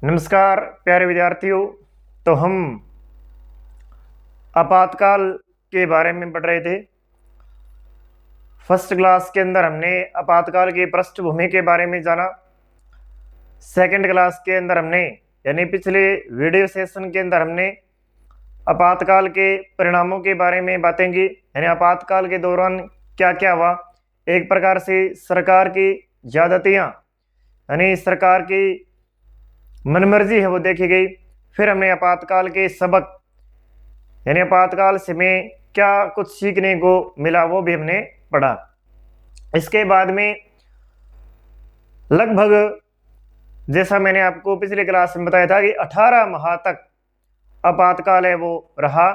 नमस्कार प्यारे विद्यार्थियों। तो हम आपातकाल के बारे में पढ़ रहे थे। फर्स्ट क्लास के अंदर हमने आपातकाल की पृष्ठभूमि के बारे में जाना। सेकंड क्लास के अंदर हमने यानी पिछले वीडियो सेशन के अंदर हमने आपातकाल के परिणामों के बारे में बातें की, यानी आपातकाल के दौरान क्या क्या हुआ। एक प्रकार से सरकार की ज्यादतियाँ यानी सरकार की मनमर्जी है वो देखी गई। फिर हमने आपातकाल के सबक यानी आपातकाल से में क्या कुछ सीखने को मिला वो भी हमने पढ़ा। इसके बाद में लगभग जैसा मैंने आपको पिछली क्लास में बताया था कि 18 माह तक आपातकाल है वो रहा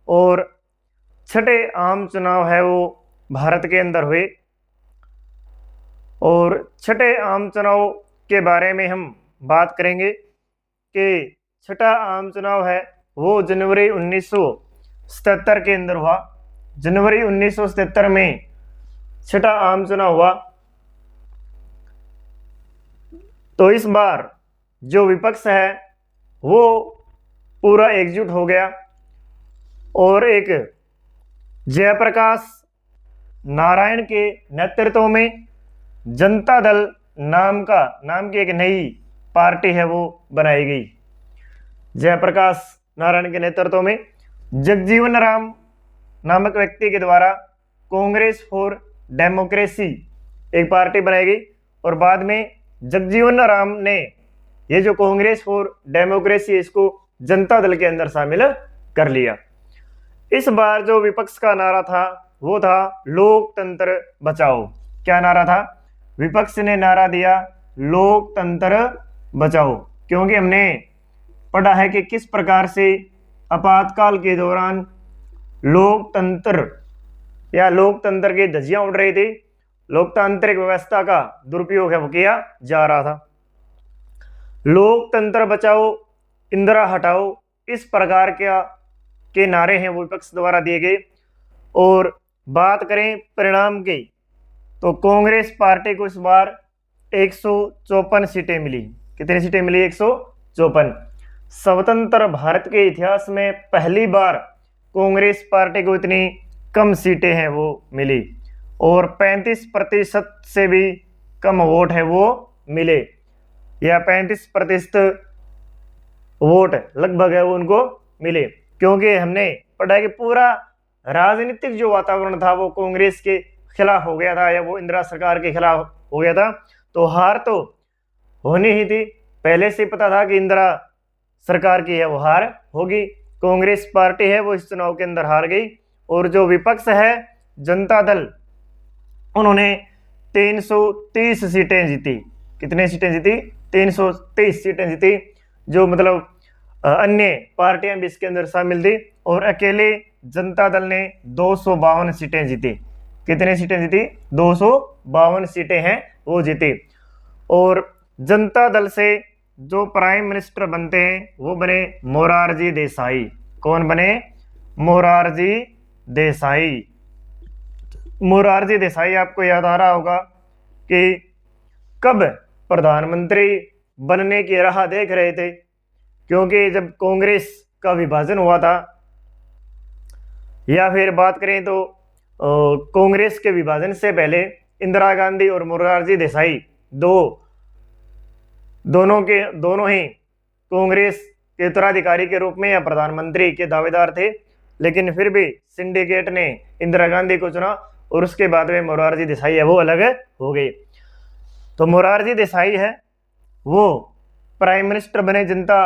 और छठे आम चुनाव है वो भारत के अंदर हुए। और छठे आम चुनाव के बारे में हम बात करेंगे कि छठा आम चुनाव है वो जनवरी 1977 के अंदर हुआ। जनवरी 1977 में छठा आम चुनाव हुआ। तो इस बार जो विपक्ष है वो पूरा एकजुट हो गया और एक जयप्रकाश नारायण के नेतृत्व में जनता दल नाम की एक नई पार्टी है वो बनाई गई। जयप्रकाश नारायण के नेतृत्व में जगजीवन राम नामक व्यक्ति के द्वारा कांग्रेस फॉर डेमोक्रेसी एक पार्टी बनाई गई और बाद में जगजीवन राम ने ये जो कांग्रेस फॉर डेमोक्रेसी इसको जनता दल के अंदर शामिल कर लिया। इस बार जो विपक्ष का नारा था वो था लोकतंत्र बचाओ। क्या नारा था? विपक्ष ने नारा दिया लोकतंत्र बचाओ, क्योंकि हमने पढ़ा है कि किस प्रकार से आपातकाल के दौरान लोकतंत्र की धज्जियां उड़ रही थी। लोकतांत्रिक व्यवस्था का दुरुपयोग है वो किया जा रहा था। लोकतंत्र बचाओ, इंदिरा हटाओ, इस प्रकार के नारे हैं वो विपक्ष द्वारा दिए गए। और बात करें परिणाम की तो कांग्रेस पार्टी को इस बार 154 सीटें मिली। कितनी सीटें मिली? 154। स्वतंत्र भारत के इतिहास में पहली बार कांग्रेस पार्टी को इतनी कम सीटें हैं वो मिली और 35% से भी कम वोट है वो मिले, या 35% वोट लगभग है वो उनको मिले। क्योंकि हमने पढ़ा है कि पूरा राजनीतिक जो वातावरण था वो कांग्रेस के खिलाफ हो गया था या वो इंदिरा सरकार के खिलाफ हो गया था। तो हार तो होनी ही थी, पहले से पता था कि इंदिरा सरकार की है वो हार होगी। कांग्रेस पार्टी है वो इस चुनाव के अंदर हार गई और जो विपक्ष है जनता दल उन्होंने 330 सीटें जीती। कितने सीटें जीती? 330 सीटें जीती, जो मतलब अन्य पार्टियां भी इसके अंदर शामिल थी। और अकेले जनता दल ने 252 सीटें जीती। कितने सीटें जीती? 252 सीटें हैं वो जीती। और जनता दल से जो प्राइम मिनिस्टर बनते हैं वो बने मोरारजी देसाई। कौन बने? मोरारजी देसाई। मोरारजी देसाई आपको याद आ रहा होगा कि कब प्रधानमंत्री बनने की राह देख रहे थे, क्योंकि जब कांग्रेस का विभाजन हुआ था, या फिर बात करें तो कांग्रेस के विभाजन से पहले इंदिरा गांधी और मोरारजी देसाई दोनों ही कांग्रेस के उत्तराधिकारी के रूप में या प्रधानमंत्री के दावेदार थे। लेकिन फिर भी सिंडिकेट ने इंदिरा गांधी को चुना और उसके बाद में मोरारजी देसाई है वो अलग हो गई। तो मोरारजी देसाई है वो प्राइम मिनिस्टर बने जनता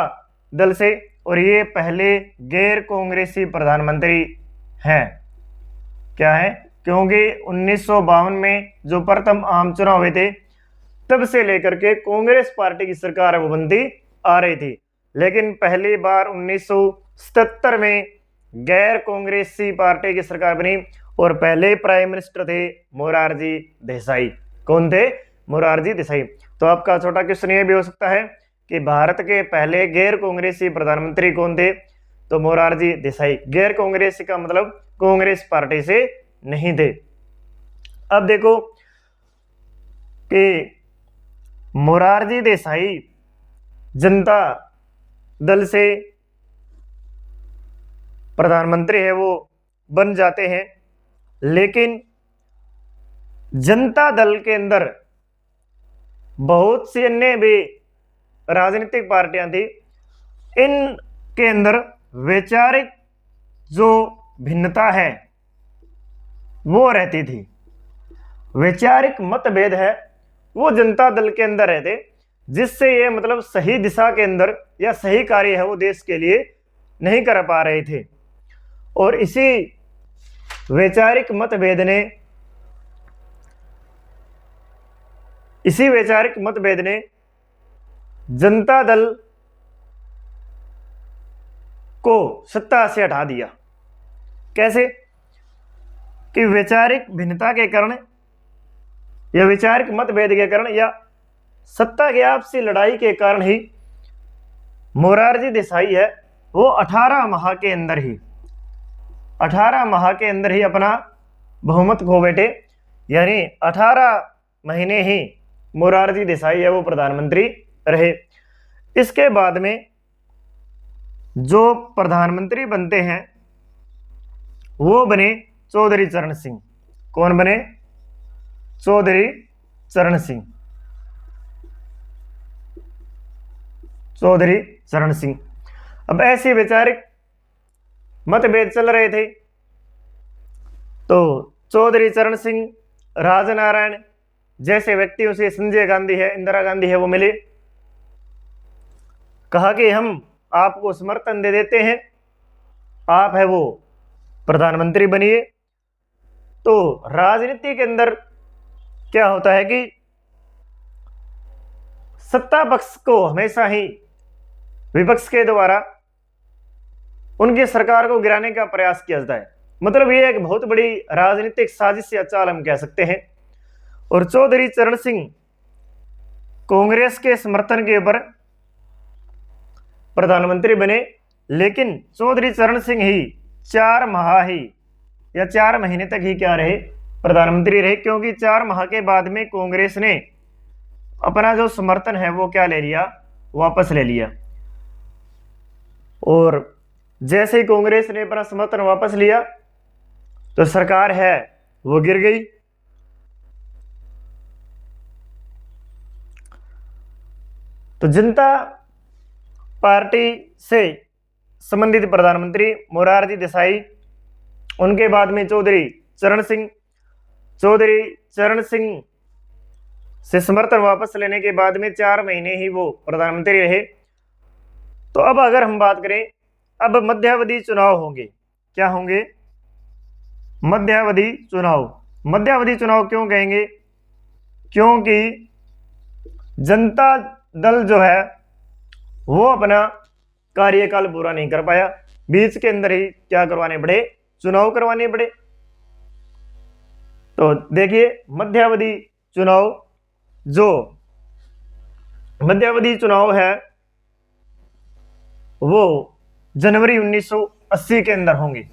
दल से और ये पहले गैर कांग्रेसी प्रधानमंत्री हैं। क्या है? क्योंकि 1952 में जो प्रथम आम चुनाव हुए थे तब से लेकर के कांग्रेस पार्टी की सरकार वो बनती आ रही थी, लेकिन पहली बार 1977 में गैर कांग्रेसी पार्टी की सरकार बनी और पहले प्राइम मिनिस्टर थे मोरारजी देसाई। कौन थे? मोरारजी देसाई। तो आपका छोटा क्वेश्चन ये भी हो सकता है कि भारत के पहले गैर कांग्रेसी प्रधानमंत्री कौन थे? तो मोरारजी देसाई। गैर कांग्रेसी का मतलब कांग्रेस पार्टी से नहीं थे। अब देखो कि मोरारजी देसाई जनता दल से प्रधानमंत्री है वो बन जाते हैं, लेकिन जनता दल के अंदर बहुत सी अन्य भी राजनीतिक पार्टियां थी, इनके अंदर वैचारिक जो भिन्नता है वो रहती थी। वैचारिक मतभेद है वो जनता दल के अंदर रहते, जिससे ये मतलब सही दिशा के अंदर या सही कार्य है वो देश के लिए नहीं कर पा रहे थे। और इसी वैचारिक मतभेद ने जनता दल को सत्ता से हटा दिया। कैसे कि वैचारिक भिन्नता के कारण या वैचारिक मतभेद के कारण या सत्ता की आपसी लड़ाई के कारण ही मोरारजी देसाई है वो 18 माह के अंदर ही अपना बहुमत खो बैठे, यानी 18 महीने ही मोरारजी देसाई है वो प्रधानमंत्री रहे। इसके बाद में जो प्रधानमंत्री बनते हैं वो बने चौधरी चरण सिंह। कौन बने? चौधरी चरण सिंह। अब ऐसे वैचारिक मतभेद चल रहे थे तो चौधरी चरण सिंह राजनारायण जैसे व्यक्तियों से, संजय गांधी है, इंदिरा गांधी है, वो मिले, कहा कि हम आपको समर्थन दे देते हैं, आप है वो प्रधानमंत्री बनिए। तो राजनीति के अंदर क्या होता है कि सत्ता पक्ष को हमेशा ही विपक्ष के द्वारा उनकी सरकार को गिराने का प्रयास किया जाता है। मतलब ये एक बहुत बड़ी राजनीतिक साजिश या चाल हम कह सकते हैं। और चौधरी चरण सिंह कांग्रेस के समर्थन के ऊपर प्रधानमंत्री बने, लेकिन चौधरी चरण सिंह ही 4 महीने तक ही क्या रहे? प्रधानमंत्री रहे, क्योंकि 4 माह के बाद में कांग्रेस ने अपना जो समर्थन है वो क्या ले लिया? वापस ले लिया। और जैसे ही कांग्रेस ने अपना समर्थन वापस लिया तो सरकार है वो गिर गई। तो जनता पार्टी से संबंधित प्रधानमंत्री मोरारजी देसाई, उनके बाद में चौधरी चरण सिंह से समर्थन वापस लेने के बाद में 4 महीने ही वो प्रधानमंत्री रहे। तो अब अगर हम बात करें, अब मध्यावधि चुनाव होंगे। क्या होंगे? मध्यावधि चुनाव क्यों कहेंगे? क्योंकि जनता दल जो है वो अपना कार्यकाल पूरा नहीं कर पाया, बीच के अंदर ही क्या करवाने पड़े? चुनाव करवाने पड़े। तो देखिए मध्यावधि चुनाव है वो जनवरी 1980 के अंदर होंगे।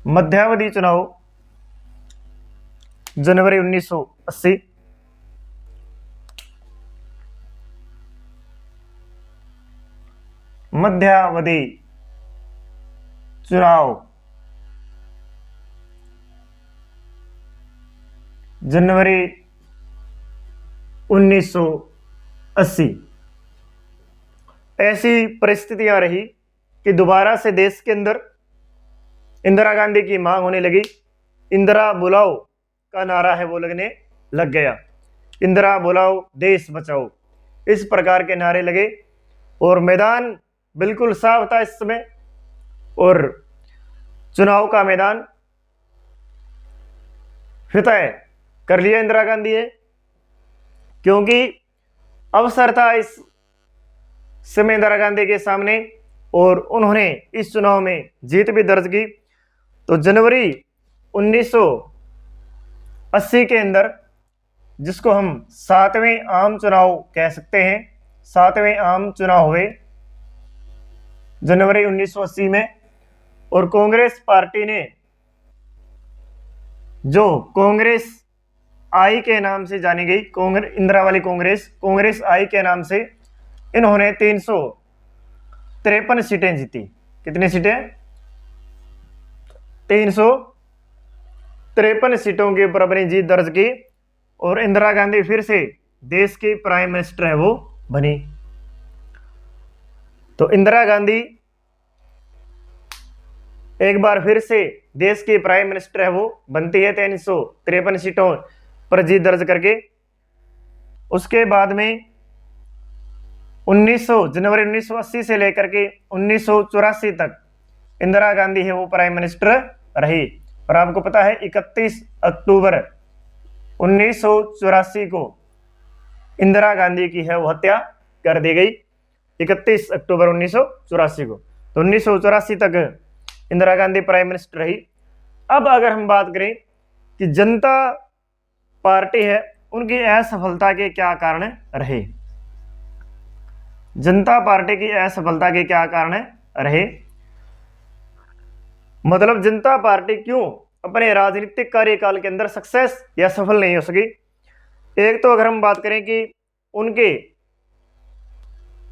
मध्यावधि चुनाव जनवरी 1980। मध्यावधि चुनाव जनवरी 1980। ऐसी परिस्थितियां रही कि दोबारा से देश के अंदर इंदिरा गांधी की मांग होने लगी। इंदिरा बुलाओ का नारा है वो लगने लग गया। इंदिरा बुलाओ, देश बचाओ, इस प्रकार के नारे लगे और मैदान बिल्कुल साफ था इस समय। और चुनाव का मैदान फतह कर लिया इंदिरा गांधी है, क्योंकि अवसर था इस समय इंदिरा गांधी के सामने और उन्होंने इस चुनाव में जीत भी दर्ज की। तो जनवरी 1980 के अंदर जिसको हम 7वें आम चुनाव कह सकते हैं। 7वें आम चुनाव हुए जनवरी 1980 में, और कांग्रेस पार्टी ने, जो कांग्रेस आई के नाम से जानी गई, इंदिरा वाली कांग्रेस आई के नाम से, इन्होंने 353 सीटें जीती। कितनी सीटें? 353 सीटों के ऊपर अपनी जीत दर्ज की, और इंदिरा गांधी फिर से देश की प्राइम मिनिस्टर है वो बनी। तो इंदिरा गांधी एक बार फिर से देश की प्राइम मिनिस्टर है वो बनती है 353 सीटों पर जीत दर्ज करके। उसके बाद में जनवरी 1980 से लेकर के 1984 तक इंदिरा गांधी है वो प्राइम मिनिस्टर रही। और आपको पता है 31 अक्टूबर 1984 को इंदिरा गांधी की है वो हत्या कर दी गई, 31 अक्टूबर 1984 को। तो 1984 तक इंदिरा गांधी प्राइम मिनिस्टर रही। अब अगर हम बात करें कि जनता पार्टी है, उनकी असफलता के क्या कारण रहे, जनता पार्टी की असफलता के क्या कारण रहे, मतलब जनता पार्टी क्यों अपने राजनीतिक कार्यकाल के अंदर सक्सेस या सफल नहीं हो सकी। एक तो अगर हम बात करें कि उनके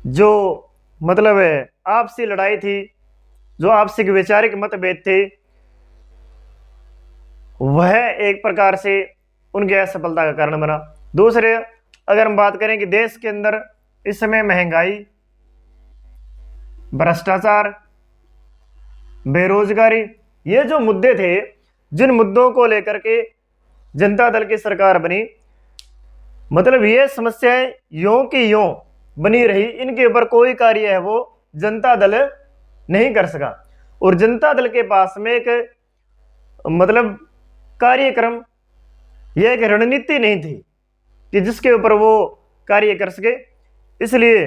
जो मतलब आपसी लड़ाई थी, जो आपसी वैचारिक मतभेद थे, वह एक प्रकार से उनकी असफलता का कारण बना। दूसरे अगर हम बात करें कि देश के अंदर इस समय महंगाई, भ्रष्टाचार, बेरोजगारी, ये जो मुद्दे थे, जिन मुद्दों को लेकर के जनता दल की सरकार बनी, मतलब ये समस्याएं यों की यों बनी रही, इनके ऊपर कोई कार्य है वो जनता दल नहीं कर सका। और जनता दल के पास में एक मतलब कार्यक्रम, यह एक रणनीति नहीं थी कि जिसके ऊपर वो कार्य कर सके। इसलिए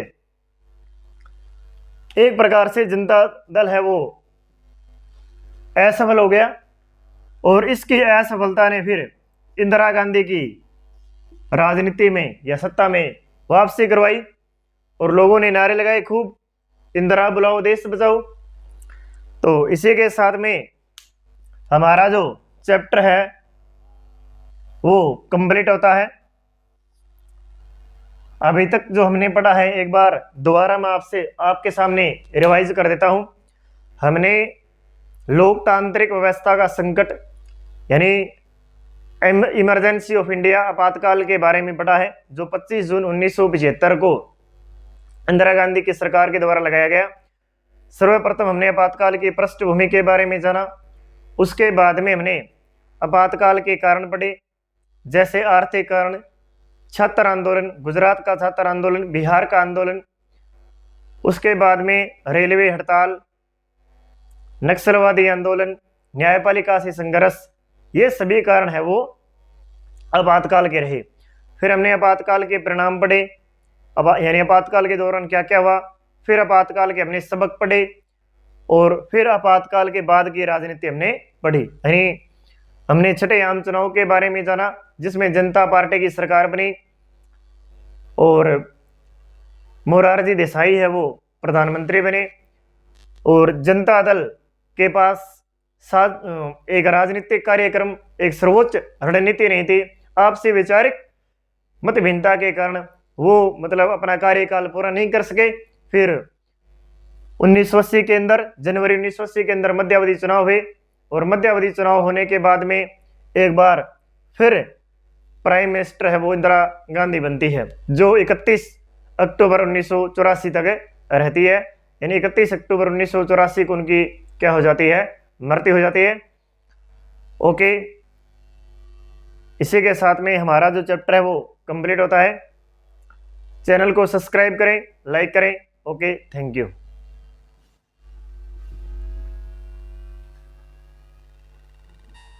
एक प्रकार से जनता दल है वो असफल हो गया, और इसकी असफलता ने फिर इंदिरा गांधी की राजनीति में या सत्ता में वापसी करवाई, और लोगों ने नारे लगाए खूब, इंदिरा बुलाओ देश बचाओ। तो इसी के साथ में हमारा जो चैप्टर है वो कंप्लीट होता है। अभी तक जो हमने पढ़ा है एक बार दोबारा मैं आपके सामने रिवाइज कर देता हूं। हमने लोकतांत्रिक व्यवस्था का संकट यानी इमरजेंसी ऑफ इंडिया, आपातकाल के बारे में पढ़ा है, जो 25 जून 1975 को इंदिरा गांधी की सरकार के द्वारा लगाया गया। सर्वप्रथम हमने आपातकाल की पृष्ठभूमि के बारे में जाना। उसके बाद में हमने आपातकाल के कारण पढ़े, जैसे आर्थिक कारण, छात्र आंदोलन, गुजरात का छात्र आंदोलन, बिहार का आंदोलन, उसके बाद में रेलवे हड़ताल, नक्सलवादी आंदोलन, न्यायपालिका से संघर्ष, ये सभी कारण है वो आपातकाल के रहे। फिर हमने आपातकाल के परिणाम पढ़े, यानी आपातकाल के दौरान क्या क्या हुआ, फिर आपातकाल के हमने सबक पढ़े, और फिर आपातकाल के बाद की राजनीति हमने पढ़ी। यानी हमने छठे आम चुनाव के बारे में जाना, जिसमें जनता पार्टी की सरकार बनी और मोरारजी देसाई है वो प्रधानमंत्री बने, और जनता दल के पास एक राजनीतिक कार्यक्रम, एक सर्वोच्च रणनीति नहीं थी। आपसी वैचारिक मतभिन्नता के कारण वो मतलब अपना कार्यकाल पूरा नहीं कर सके। फिर 1980 के अंदर, जनवरी 1980 के अंदर मध्यावधि चुनाव हुए, और मध्यावधि चुनाव होने के बाद में एक बार फिर प्राइम मिनिस्टर है वो इंदिरा गांधी बनती है, जो 31 अक्टूबर 1984 तक रहती है। यानी 31 अक्टूबर 1984 को उनकी क्या हो जाती है, मृत्यु हो जाती है। ओके, इसी के साथ में हमारा जो चैप्टर है वो कंप्लीट होता है। चैनल को सब्सक्राइब करें, लाइक करें। Okay, thank you.